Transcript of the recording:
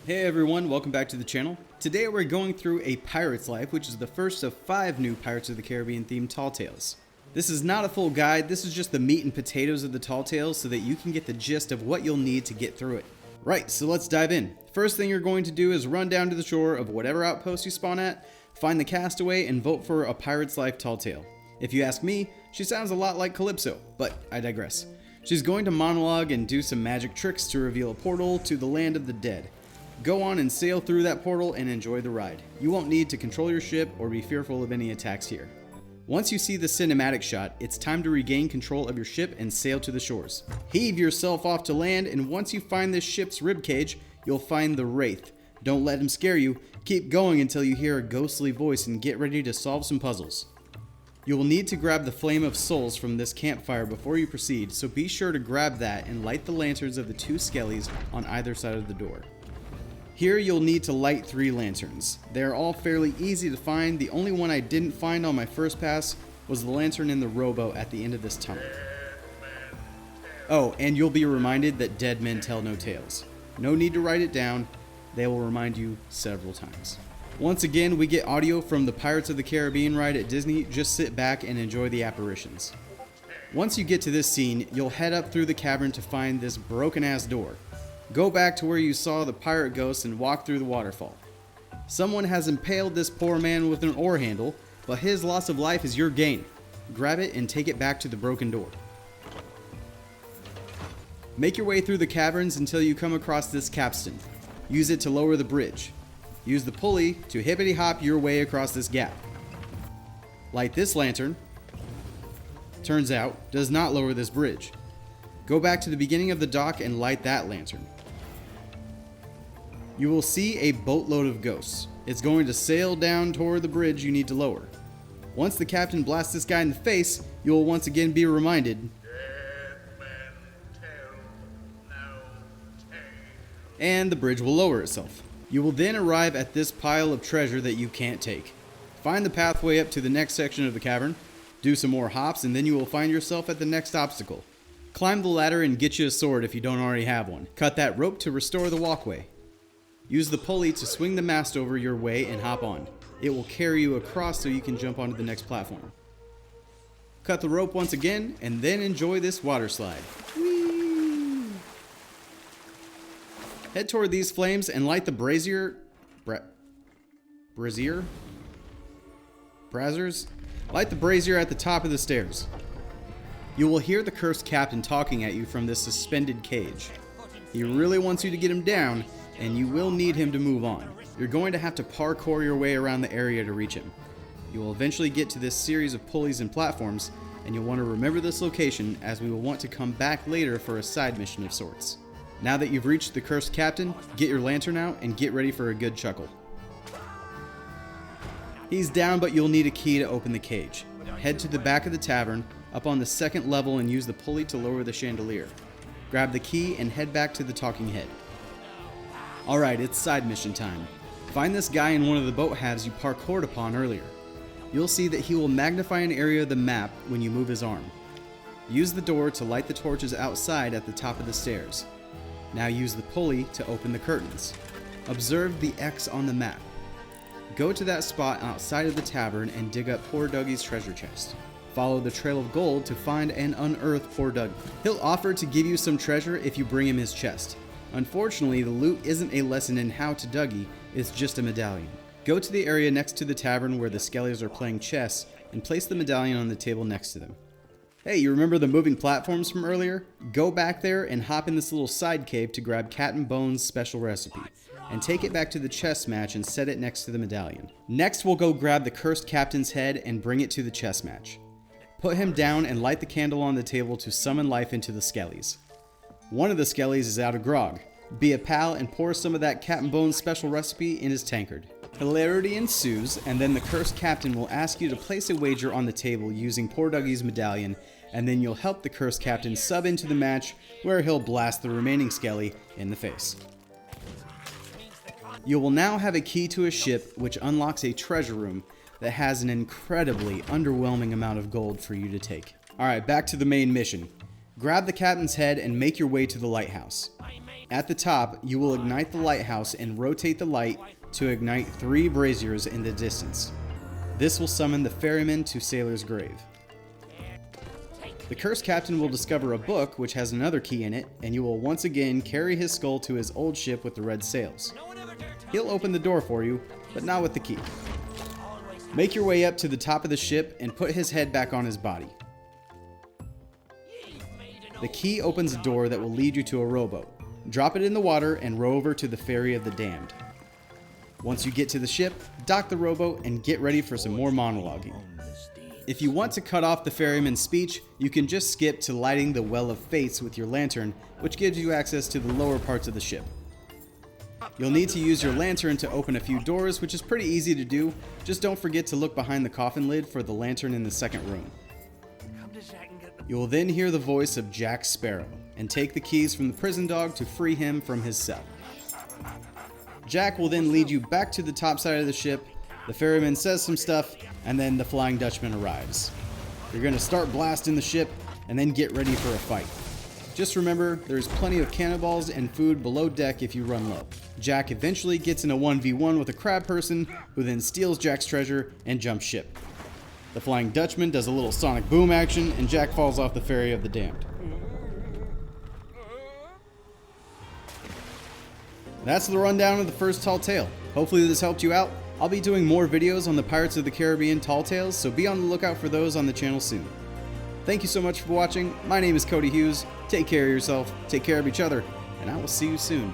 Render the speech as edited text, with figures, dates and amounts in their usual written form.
Hey everyone, welcome back to the channel. Today we're going through A Pirate's Life, which is the first of 5 new Pirates of the Caribbean themed tall tales. This is not a full guide, this is just the meat and potatoes of the tall tales so that you can get the gist of what you'll need to get through it. Right, so let's dive in. First thing you're going to do is run down to the shore of whatever outpost you spawn at, find the castaway, and vote for A Pirate's Life tall tale. If you ask me, she sounds a lot like Calypso, but I digress. She's going to monologue and do some magic tricks to reveal a portal to the land of the dead. Go on and sail through that portal and enjoy the ride. You won't need to control your ship or be fearful of any attacks here. Once you see the cinematic shot, it's time to regain control of your ship and sail to the shores. Heave yourself off to land, and once you find this ship's ribcage, you'll find the Wraith. Don't let him scare you. Keep going until you hear a ghostly voice and get ready to solve some puzzles. You will need to grab the Flame of Souls from this campfire before you proceed, so be sure to grab that and light the lanterns of the 2 skellies on either side of the door. Here you'll need to light 3 lanterns. They are all fairly easy to find. The only one I didn't find on my first pass was the lantern in the rowboat at the end of this tunnel. Oh, and you'll be reminded that dead men tell no tales. No need to write it down. They will remind you several times. Once again, we get audio from the Pirates of the Caribbean ride at Disney. Just sit back and enjoy the apparitions. Once you get to this scene, you'll head up through the cavern to find this broken ass door. Go back to where you saw the pirate ghost and walk through the waterfall. Someone has impaled this poor man with an oar handle, but his loss of life is your gain. Grab it and take it back to the broken door. Make your way through the caverns until you come across this capstan. Use it to lower the bridge. Use the pulley to hippity hop your way across this gap. Light this lantern. Turns out, does not lower this bridge. Go back to the beginning of the dock and light that lantern. You will see a boatload of ghosts. It's going to sail down toward the bridge you need to lower. Once the captain blasts this guy in the face, you will once again be reminded, "Dead men tell no tale," and the bridge will lower itself. You will then arrive at this pile of treasure that you can't take. Find the pathway up to the next section of the cavern, do some more hops, and then you will find yourself at the next obstacle. Climb the ladder and get you a sword if you don't already have one. Cut that rope to restore the walkway. Use the pulley to swing the mast over your way and hop on. It will carry you across so you can jump onto the next platform. Cut the rope once again, and then enjoy this water slide. Whee! Head toward these flames and light the braziers? Light the brazier at the top of the stairs. You will hear the cursed captain talking at you from this suspended cage. He really wants you to get him down, and you will need him to move on. You're going to have to parkour your way around the area to reach him. You will eventually get to this series of pulleys and platforms, and you'll want to remember this location as we will want to come back later for a side mission of sorts. Now that you've reached the cursed captain, get your lantern out and get ready for a good chuckle. He's down, but you'll need a key to open the cage. Head to the back of the tavern, up on the 2nd level, and use the pulley to lower the chandelier. Grab the key and head back to the talking head. Alright, it's side mission time. Find this guy in one of the boat halves you parkoured upon earlier. You'll see that he will magnify an area of the map when you move his arm. Use the door to light the torches outside at the top of the stairs. Now use the pulley to open the curtains. Observe the X on the map. Go to that spot outside of the tavern and dig up poor Dougie's treasure chest. Follow the trail of gold to find and unearth poor Dougie. He'll offer to give you some treasure if you bring him his chest. Unfortunately, the loot isn't a lesson in how to Dougie, it's just a medallion. Go to the area next to the tavern where the skellies are playing chess and place the medallion on the table next to them. Hey, you remember the moving platforms from earlier? Go back there and hop in this little side cave to grab Cat and Bone's special recipe, and take it back to the chess match and set it next to the medallion. Next, we'll go grab the cursed captain's head and bring it to the chess match. Put him down and light the candle on the table to summon life into the skellies. One of the skellies is out of grog. Be a pal and pour some of that Cat and Bone's special recipe in his tankard. Hilarity ensues, and then the cursed captain will ask you to place a wager on the table using poor Dougie's medallion, and then you'll help the cursed captain sub into the match where he'll blast the remaining skelly in the face. You will now have a key to a ship which unlocks a treasure room that has an incredibly underwhelming amount of gold for you to take. Alright, back to the main mission. Grab the captain's head and make your way to the lighthouse. At the top, you will ignite the lighthouse and rotate the light to ignite 3 braziers in the distance. This will summon the ferryman to Sailor's Grave. The cursed captain will discover a book which has another key in it, and you will once again carry his skull to his old ship with the red sails. He'll open the door for you, but not with the key. Make your way up to the top of the ship and put his head back on his body. The key opens a door that will lead you to a rowboat. Drop it in the water and row over to the Ferry of the Damned. Once you get to the ship, dock the rowboat and get ready for some more monologuing. If you want to cut off the ferryman's speech, you can just skip to lighting the Well of Fates with your lantern, which gives you access to the lower parts of the ship. You'll need to use your lantern to open a few doors, which is pretty easy to do. Just don't forget to look behind the coffin lid for the lantern in the second room. You will then hear the voice of Jack Sparrow, and take the keys from the prison dog to free him from his cell. Jack will then lead you back to the top side of the ship. The ferryman says some stuff, and then the Flying Dutchman arrives. You're going to start blasting the ship, and then get ready for a fight. Just remember, there's plenty of cannonballs and food below deck if you run low. Jack eventually gets in a 1v1 with a crab person, who then steals Jack's treasure and jumps ship. The Flying Dutchman does a little sonic boom action, and Jack falls off the Ferry of the Damned. That's the rundown of the first Tall Tale. Hopefully this helped you out. I'll be doing more videos on the Pirates of the Caribbean Tall Tales, so be on the lookout for those on the channel soon. Thank you so much for watching. My name is Cody Hughes. Take care of yourself, take care of each other, and I will see you soon.